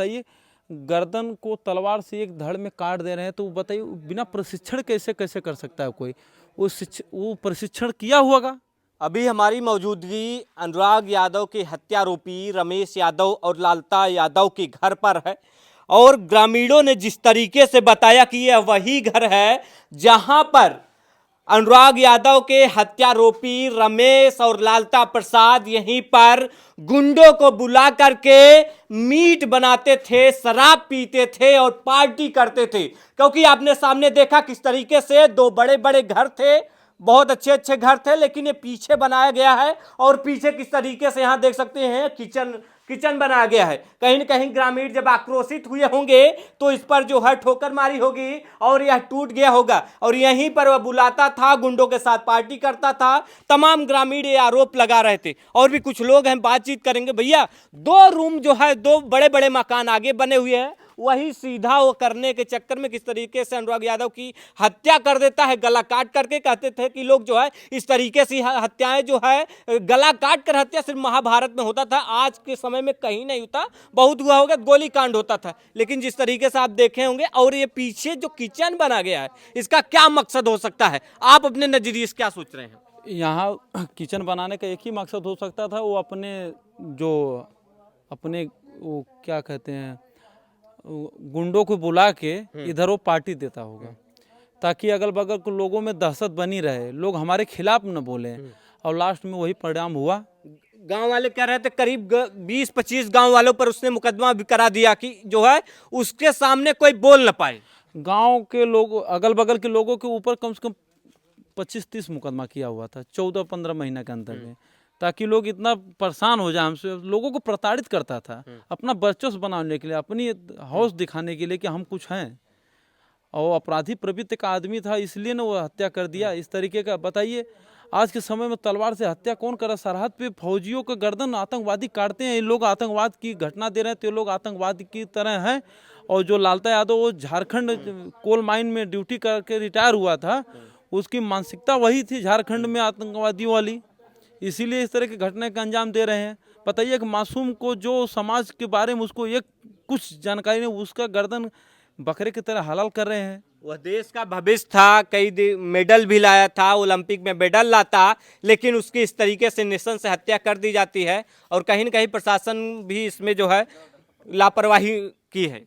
बताइए गर्दन को तलवार से एक धड़ में काट दे रहे हैं, तो बताइए बिना प्रशिक्षण कैसे कैसे कर सकता है कोई? वो प्रशिक्षण किया होगा। अभी हमारी मौजूदगी अनुराग यादव के हत्यारोपी रमेश यादव और लालता यादव के घर पर है और ग्रामीणों ने जिस तरीके से बताया कि यह वही घर है जहां पर अनुराग यादव के हत्यारोपी रमेश और लालता प्रसाद यहीं पर गुंडों को बुला करके मीट बनाते थे, शराब पीते थे और पार्टी करते थे। क्योंकि आपने सामने देखा किस तरीके से दो बड़े बड़े घर थे, बहुत अच्छे अच्छे घर थे, लेकिन ये पीछे बनाया गया है और पीछे किस तरीके से यहां देख सकते हैं किचन बनाया गया है। कहीं न कहीं ग्रामीण जब आक्रोशित हुए होंगे तो इस पर जो है ठोकर मारी होगी और यह टूट गया होगा और यहीं पर वह बुलाता था, गुंडों के साथ पार्टी करता था। तमाम ग्रामीण ये आरोप लगा रहे थे और भी कुछ लोग हैं, बातचीत करेंगे। भैया, 2 रूम जो है, 2 बड़े बड़े मकान आगे बने हुए हैं, वही सीधा वो करने के चक्कर में किस तरीके से अनुराग यादव की हत्या कर देता है, गला काट करके। कहते थे कि लोग जो है इस तरीके से हत्याएं जो है गला काट कर हत्या सिर्फ महाभारत में होता था, आज के समय में कहीं नहीं होता। बहुत हुआ होगा, गोली कांड होता था, लेकिन जिस तरीके से आप देखे होंगे। और ये पीछे जो किचन बना गया है, इसका क्या मकसद हो सकता है? आप अपने नजरिए से क्या सोच रहे हैं? यहाँ किचन बनाने का एक ही मकसद हो सकता था, वो अपने वो क्या कहते हैं, गुंडों को बुला के इधर वो पार्टी देता होगा, ताकि अगल बगल के लोगों में दहशत बनी रहे, लोग हमारे खिलाफ न बोले। और लास्ट में वही परिणाम हुआ। गांव वाले कह रहे थे करीब 20-25 गांव वालों पर उसने मुकदमा भी करा दिया कि जो है उसके सामने कोई बोल न पाए। गांव के लोग, अगल बगल के लोगों के ऊपर कम से कम 25-30 मुकदमा किया हुआ था 14-15 महीना के अंदर में, ताकि लोग इतना परेशान हो जाए हमसे। लोगों को प्रताड़ित करता था अपना वर्चस्व बनाने के लिए, अपनी हौस दिखाने के लिए कि हम कुछ हैं। और अपराधी प्रवृत्ति का आदमी था, इसलिए ना वो हत्या कर दिया इस तरीके का। बताइए आज के समय में तलवार से हत्या कौन करा? सरहद पे फौजियों का गर्दन आतंकवादी काटते हैं। ये लोग आतंकवाद की घटना दे रहे हैं, तो ये लोग आतंकवादी की तरह हैं। और जो लालता यादव वो झारखंड कोल माइन में ड्यूटी करके रिटायर हुआ था, उसकी मानसिकता वही थी झारखंड में आतंकवादियों वाली, इसीलिए इस तरह की घटना का अंजाम दे रहे हैं। बताइए एक मासूम को जो समाज के बारे में उसको एक कुछ जानकारी नहीं, उसका गर्दन बकरे की तरह हलाल कर रहे हैं। वह देश का भविष्य था, कई मेडल भी लाया था, ओलंपिक में मेडल लाता, लेकिन उसकी इस तरीके से निशंस से हत्या कर दी जाती है। और कहीं न कहीं प्रशासन भी इसमें जो है लापरवाही की है।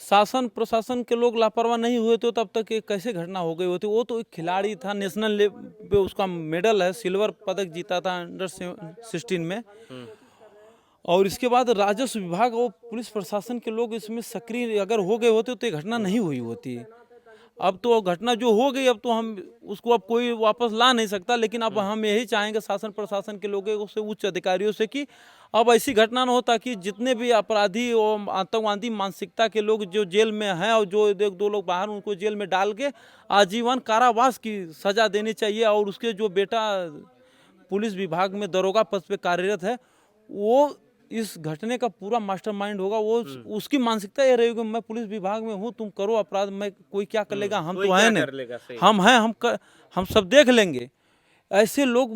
शासन प्रशासन के लोग लापरवाह नहीं हुए तो तब तक ये कैसे घटना हो गई होती? वो तो एक खिलाड़ी था, नेशनल लेवल पे उसका मेडल है, सिल्वर पदक जीता था अंडर 16 में। और इसके बाद राजस्व विभाग और पुलिस प्रशासन के लोग इसमें सक्रिय अगर हो गए होते तो ये घटना नहीं हुई होती। अब तो घटना जो हो गई, अब तो हम उसको अब कोई वापस ला नहीं सकता। लेकिन अब हम यही चाहेंगे शासन प्रशासन के लोगों से, उच्च अधिकारियों से, कि अब ऐसी घटना ना हो, ताकि जितने भी अपराधी और आतंकवादी मानसिकता के लोग जो जेल में हैं और जो 1-2 लोग बाहर, उनको जेल में डाल के आजीवन कारावास की सजा देनी चाहिए। और उसके जो बेटा पुलिस विभाग में दरोगा पद पे कार्यरत है, वो इस घटने का पूरा मास्टरमाइंड होगा। वो उसकी मानसिकता ये रहेगी, मैं पुलिस विभाग में हूँ, तुम करो अपराध, मैं कोई क्या कर लेगा, हम तो हैं नहीं, हम हैं, हम सब देख लेंगे। ऐसे लोग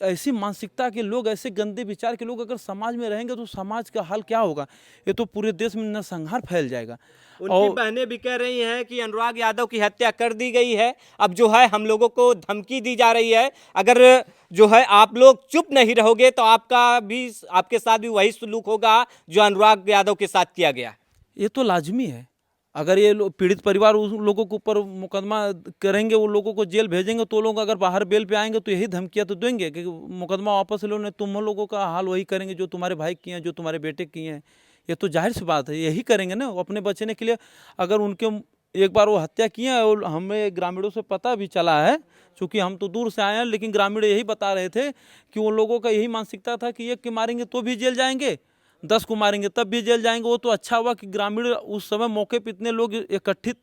ऐसी मानसिकता के लोग, ऐसे गंदे विचार के लोग अगर समाज में रहेंगे तो समाज का हाल क्या होगा? ये तो पूरे देश में नरसंहार फैल जाएगा। उनकी बहनें भी कह रही हैं कि अनुराग यादव की हत्या कर दी गई है, अब जो है हम लोगों को धमकी दी जा रही है, अगर जो है आप लोग चुप नहीं रहोगे तो आपके साथ भी वही सलूक होगा जो अनुराग यादव के साथ किया गया। ये तो लाजमी है। अगर ये पीड़ित परिवार उस लोगों के ऊपर मुकदमा करेंगे, वो लोगों को जेल भेजेंगे, तो लोग अगर बाहर बेल पे आएंगे तो यही धमकियां तो देंगे कि मुकदमा वापस लो, नहीं तुम लोगों का हाल वही करेंगे जो तुम्हारे भाई किए हैं, जो तुम्हारे बेटे किए हैं। ये तो जाहिर सी बात है, यही करेंगे ना अपने बचने के लिए। अगर उनके एक बार वो हत्या किए हैं, और हमें ग्रामीणों से पता भी चला है, चूँकि हम तो दूर से आए हैं, लेकिन ग्रामीण यही बता रहे थे कि उन लोगों का यही मानसिकता था कि एक के मारेंगे तो भी जेल जाएंगे, 10 को मारेंगे तब भी जेल जाएंगे। वो तो अच्छा हुआ कि ग्रामीण उस समय मौके पर इतने लोग इकट्ठित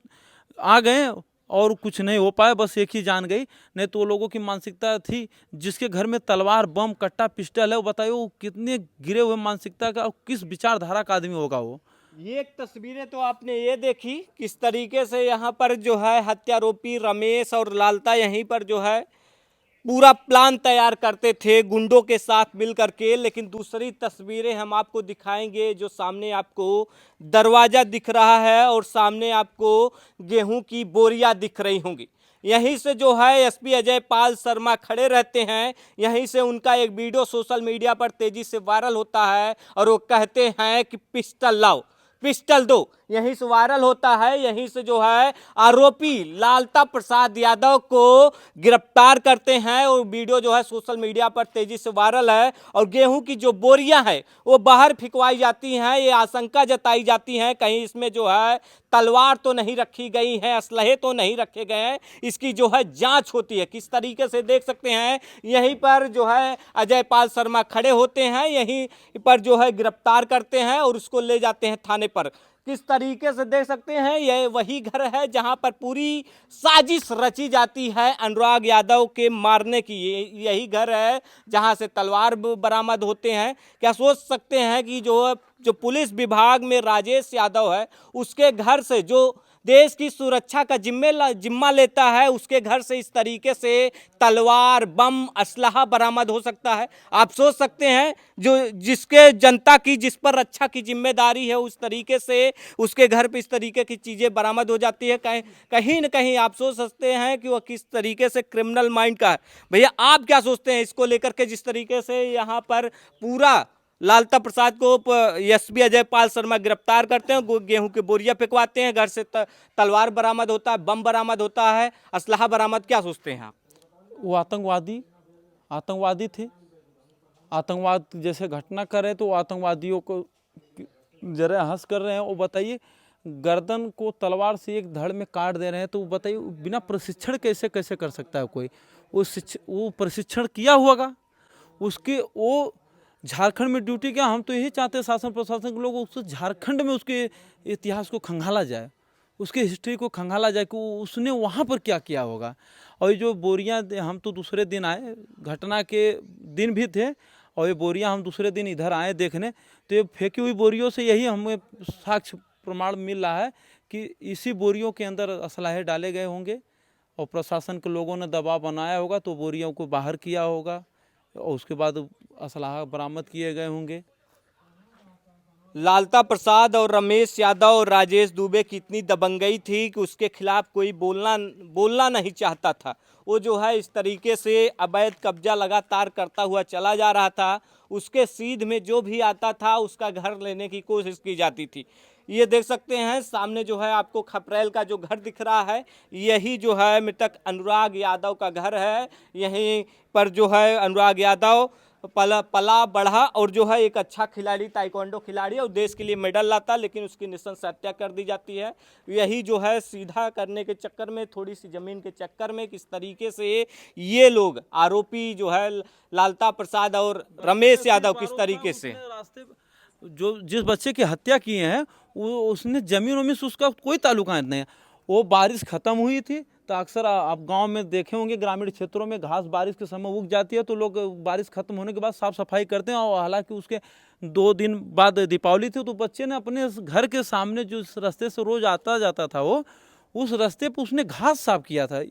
आ गए और कुछ नहीं हो पाया, बस एक ही जान गई। नहीं तो वो लोगों की मानसिकता थी, जिसके घर में तलवार, बम, कट्टा, पिस्टल है, वो बताइए वो कितने गिरे हुए मानसिकता का, किस विचारधारा का आदमी होगा वो। ये तस्वीरें तो आपने ये देखी किस तरीके से यहाँ पर जो है हत्यारोपी रमेश और लालता यहीं पर जो है पूरा प्लान तैयार करते थे गुंडों के साथ मिल करके। लेकिन दूसरी तस्वीरें हम आपको दिखाएंगे, जो सामने आपको दरवाजा दिख रहा है और सामने आपको गेहूं की बोरियां दिख रही होंगी। यहीं से जो है एसपी अजय पाल शर्मा खड़े रहते हैं। यहीं से उनका एक वीडियो सोशल मीडिया पर तेजी से वायरल होता है और वो कहते हैं कि पिस्टल लाओ, पिस्टल दो। यहीं से वायरल होता है। यहीं से जो है आरोपी लालता प्रसाद यादव को गिरफ्तार करते हैं और वीडियो जो है सोशल मीडिया पर तेजी से वायरल है। और गेहूं की जो बोरियां हैं वो बाहर फेंकवाई जाती हैं। ये आशंका जताई जाती है कहीं इसमें जो है तलवार तो नहीं रखी गई है, असलहे तो नहीं रखे गए हैं। इसकी जो है जांच होती है। किस तरीके से देख सकते हैं, यहीं पर जो है अजय पाल शर्मा खड़े होते हैं, यहीं पर जो है गिरफ्तार करते हैं और उसको ले जाते हैं थाने पर। किस तरीके से देख सकते हैं, यह वही घर है जहां पर पूरी साजिश रची जाती है अनुराग यादव के मारने की। यही घर है जहां से तलवार बरामद होते हैं। क्या सोच सकते हैं कि जो पुलिस विभाग में राजेश यादव है, उसके घर से जो देश की सुरक्षा का जिम्मा लेता है, उसके घर से इस तरीके से तलवार, बम, असलहा बरामद हो सकता है। आप सोच सकते हैं, जो जिसके जनता की जिस पर रक्षा की जिम्मेदारी है, उस तरीके से उसके घर पे इस तरीके की चीज़ें बरामद हो जाती है। कहीं न कहीं आप सोच सकते हैं कि वह किस तरीके से क्रिमिनल माइंड का है। भैया, आप क्या सोचते हैं इसको लेकर के, जिस तरीके से यहाँ पर पूरा लालता प्रसाद को एसपी अजय पाल शर्मा गिरफ्तार करते हैं, गेहूं के बोरिया फेंकवाते हैं, घर से तलवार बरामद होता है, बम बरामद होता है, असलहा बरामद, क्या सोचते हैं आप? वो आतंकवादी थे। आतंकवाद जैसे घटना कर रहे तो आतंकवादियों को जरा हंस कर रहे हैं। वो बताइए, गर्दन को तलवार से एक धड़ में काट दे रहे हैं, तो बताइए बिना प्रशिक्षण कैसे कैसे कर सकता है कोई? वो प्रशिक्षण किया होगा उसके। वो झारखंड में ड्यूटी किया। हम तो यही चाहते हैं शासन प्रशासन के लोग उसको झारखंड में उसके इतिहास को खंगाला जाए, उसके हिस्ट्री को खंगाला जाए कि उसने वहाँ पर क्या किया होगा। और ये जो बोरियां, हम तो दूसरे दिन आए, घटना के दिन भी थे, और ये बोरियां हम दूसरे दिन इधर आए देखने, तो ये फेंकी हुई बोरियों से यही हमें साक्ष्य प्रमाण मिल रहा है कि इसी बोरियों के अंदर असलाहे डाले गए होंगे और प्रशासन के लोगों ने दबाव बनाया होगा, तो बोरियों को बाहर किया होगा और उसके बाद असलाहा बरामद किए गए होंगे। लालता प्रसाद और रमेश यादव और राजेश दुबे की इतनी दबंगई थी कि उसके खिलाफ कोई बोलना नहीं चाहता था। वो जो है इस तरीके से अवैध कब्जा लगातार करता हुआ चला जा रहा था। उसके सीध में जो भी आता था उसका घर लेने की कोशिश की जाती थी। ये देख सकते हैं सामने जो है आपको खपरेल का जो घर दिख रहा है, यही जो है मृतक अनुराग यादव का घर है। यहीं पर जो है अनुराग यादव पला बढ़ा और जो है एक अच्छा खिलाड़ी, ताइक्वांडो खिलाड़ी, और देश के लिए मेडल लाता, लेकिन उसकी नृशंस हत्या कर दी जाती है। यही जो है सीधा करने के चक्कर में, थोड़ी सी जमीन के चक्कर में, किस तरीके से ये लोग आरोपी जो है लालता प्रसाद और रमेश यादव किस तरीके से रास्ते जो जिस बच्चे की हत्या किए हैं, वो उसने जमीन वमीन से उसका कोई ताल्लुका नहीं है। वो बारिश खत्म हुई थी तो अक्सर आप गांव में देखे होंगे, ग्रामीण क्षेत्रों में घास बारिश के समय उग जाती है, तो लोग बारिश खत्म होने के बाद साफ सफाई करते हैं। और हालांकि उसके 2 दिन बाद दीपावली थी, तो बच्चे ने अपने घर के सामने जो रास्ते से रोज आता जाता था, वो उस रास्ते पे उसने घास साफ किया था।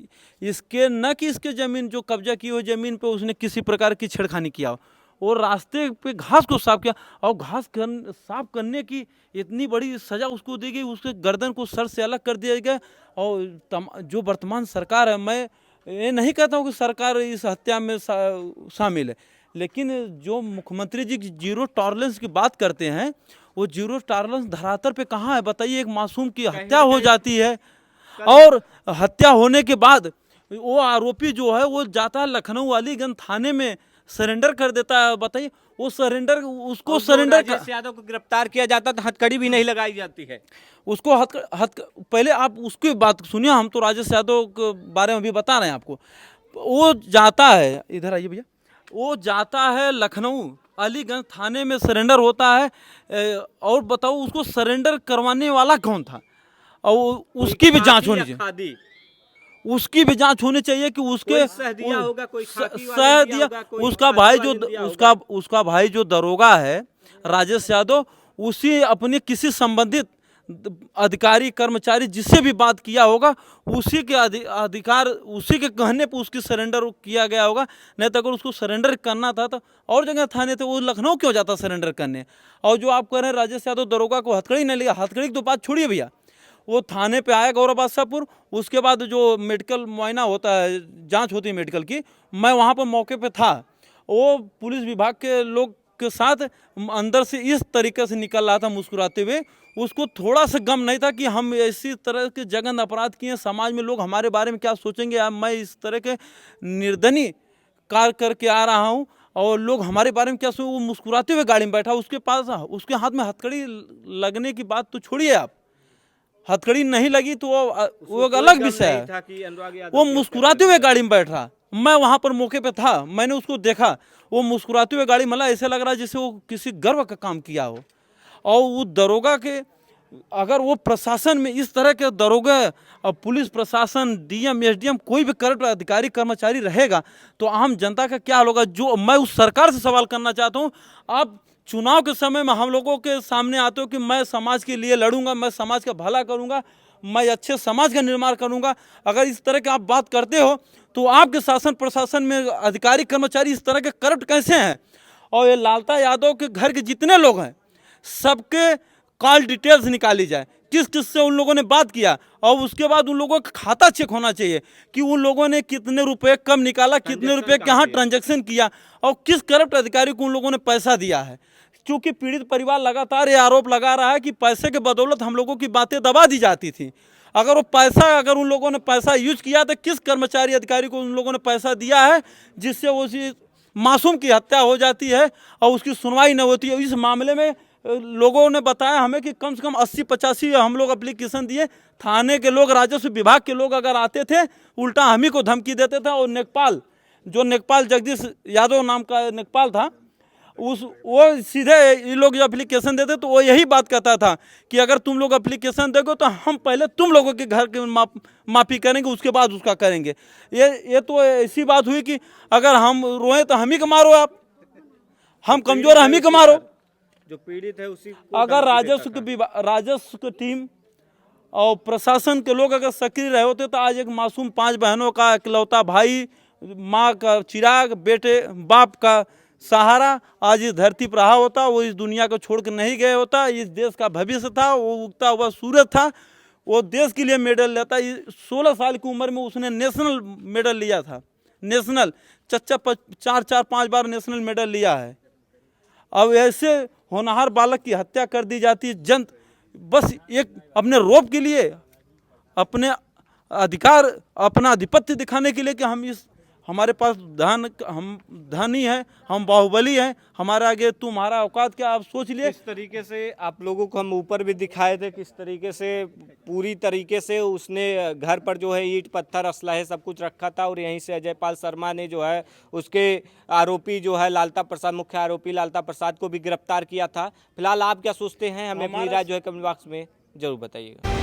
इसके न कि इसके ज़मीन जो कब्जा की हो ज़मीन पे उसने किसी प्रकार की छेड़खानी किया हो, और रास्ते पे घास को साफ किया। और साफ करने की इतनी बड़ी सज़ा उसको दी गई, उसके गर्दन को सर से अलग कर दिया गया। और जो वर्तमान सरकार है, मैं ये नहीं कहता हूँ कि सरकार इस हत्या में शामिल है, लेकिन जो मुख्यमंत्री जी जीरो टॉलरेंस की बात करते हैं, वो जीरो टॉलरेंस धरातल पे कहाँ है? बताइए, एक मासूम की हत्या हो जाती है और हत्या होने के बाद वो आरोपी जो है वो जाता है लखनऊ अलीगंज थाने में सरेंडर कर देता है। बताइए, वो सरेंडर, उसको सरेंडर राजेश यादव को गिरफ्तार किया जाता तो हथकड़ी भी नहीं लगाई जाती है उसको पहले आप उसकी बात सुनिए। हम तो राजेश यादव के बारे में अभी बता रहे हैं आपको। वो जाता है, इधर आइए भैया, वो जाता है लखनऊ अलीगंज थाने में सरेंडर होता है। और बताओ, उसको सरेंडर करवाने वाला कौन था? और उसकी भी जांच होनी चाहिए, उसकी भी जांच होनी चाहिए कि उसके उसका भाई जो दरोगा है राजेश यादव, उसी अपने किसी संबंधित अधिकारी कर्मचारी जिससे भी बात किया होगा उसी के अधिकार उसी के कहने पर उसकी सरेंडर किया गया होगा। नहीं तो अगर उसको सरेंडर करना था तो और जगह थाने थे, वो लखनऊ क्यों जाता सरेंडर करने। और जो आप कह रहे हैं राजेश यादव दरोगा को हथकड़ी नहीं लिया, हथकड़ी की तो बात छोड़िए भैया, वो थाने पे आया गौरव बादशाहपुर, उसके बाद जो मेडिकल मुआयना होता है, जांच होती है मेडिकल की, मैं वहाँ पर मौके पे था। वो पुलिस विभाग के लोग के साथ अंदर से इस तरीके से निकल रहा था मुस्कुराते हुए, उसको थोड़ा सा गम नहीं था कि हम इसी तरह के जघन्य अपराध किए, समाज में लोग हमारे बारे में क्या सोचेंगे, अब मैं इस तरह के निर्दयनीय कार्य करके आ रहा हूँ और लोग हमारे बारे में क्या सोच। वो मुस्कुराते हुए गाड़ी में बैठा, उसके पास उसके हाथ में हथकड़ी लगने की बात तो छोड़िए आप, हथकड़ी नहीं लगी तो वो एक अलग विषय है। वो मुस्कुराते हुए गाड़ी में बैठ रहा, मैं वहाँ पर मौके पे था, मैंने उसको देखा, वो मुस्कुराते हुए गाड़ी, मतलब ऐसे लग रहा है जैसे वो किसी गर्व का काम किया हो। और वो दरोगा के, अगर वो प्रशासन में इस तरह के दरोगा और पुलिस प्रशासन, डीएम एसडीएम कोई भी करप्ट अधिकारी कर्मचारी रहेगा तो आम जनता का क्या हाल होगा। जो मैं उस सरकार से सवाल करना चाहता हूँ, आप चुनाव के समय में हम लोगों के सामने आते हो कि मैं समाज के लिए लड़ूंगा, मैं समाज का भला करूंगा, मैं अच्छे समाज का निर्माण करूंगा। अगर इस तरह की आप बात करते हो तो आपके शासन प्रशासन में अधिकारी कर्मचारी इस तरह के करप्ट कैसे हैं। और ये लालता यादव के घर के जितने लोग हैं सबके कॉल डिटेल्स निकाली जाए, किस किस से उन लोगों ने बात किया, और उसके बाद उन लोगों का खाता चेक होना चाहिए कि उन लोगों ने कितने रुपए कब निकाला, कितने रुपए कहाँ ट्रांजैक्शन किया और किस करप्ट अधिकारी को उन लोगों ने पैसा दिया है। क्योंकि पीड़ित परिवार लगातार ये आरोप लगा रहा है कि पैसे के बदौलत हम लोगों की बातें दबा दी जाती थी। अगर वो पैसा, अगर उन लोगों ने पैसा यूज किया तो किस कर्मचारी अधिकारी को उन लोगों ने पैसा दिया है जिससे उसी मासूम की हत्या हो जाती है और उसकी सुनवाई न होती है। इस मामले में लोगों ने बताया हमें कि कम से कम 80-85 हम लोग एप्लीकेशन दिए, थाने के लोग, राजस्व विभाग के लोग अगर आते थे उल्टा हम ही को धमकी देते थे। और नेकपाल, जो नेकपाल जगदीश यादव नाम का नेकपाल था, वो सीधे ये लोग जो एप्लीकेशन देते तो वो यही बात कहता था कि अगर तुम लोग एप्लीकेशन दोगे तो हम पहले तुम लोगों के घर के माफी करेंगे, उसके बाद उसका करेंगे। ये तो ऐसी बात हुई कि अगर हम रोएं तो हम ही को मारो, आप हम कमजोर हम ही को मारो। जो पीड़ित है उसी को अगर राजस्व की टीम और प्रशासन के लोग अगर सक्रिय रहे होते तो आज एक मासूम 5 बहनों का इकलौता भाई, माँ का चिराग, बेटे बाप का सहारा आज इस धरती पर रहा होता, वो इस दुनिया को छोड़ कर नहीं गए होता। इस देश का भविष्य था, वो उगता हुआ सूरज था, वो देश के लिए मेडल लेता। 16 साल की उम्र में उसने नेशनल मेडल लिया था, नेशनल 4-5 बार नेशनल मेडल लिया है। अब ऐसे होनहार बालक की हत्या कर दी जाती है बस एक अपने रौब के लिए, अपने अधिकार, अपना आधिपत्य दिखाने के लिए कि हमारे पास हम धनी है, हम बाहुबली हैं, हमारे आगे तुम्हारा औकात क्या। आप सोच लिए। इस तरीके से आप लोगों को हम ऊपर भी दिखाए थे किस तरीके से पूरी तरीके से उसने घर पर जो है ईंट पत्थर असलहे सब कुछ रखा था। और यहीं से अजय पाल शर्मा ने जो है उसके आरोपी जो है लालता प्रसाद, मुख्य आरोपी लालता प्रसाद को भी गिरफ्तार किया था। फिलहाल आप क्या सोचते हैं, हमें अपनी राय जो है कमेंट बॉक्स में जरूर बताइएगा।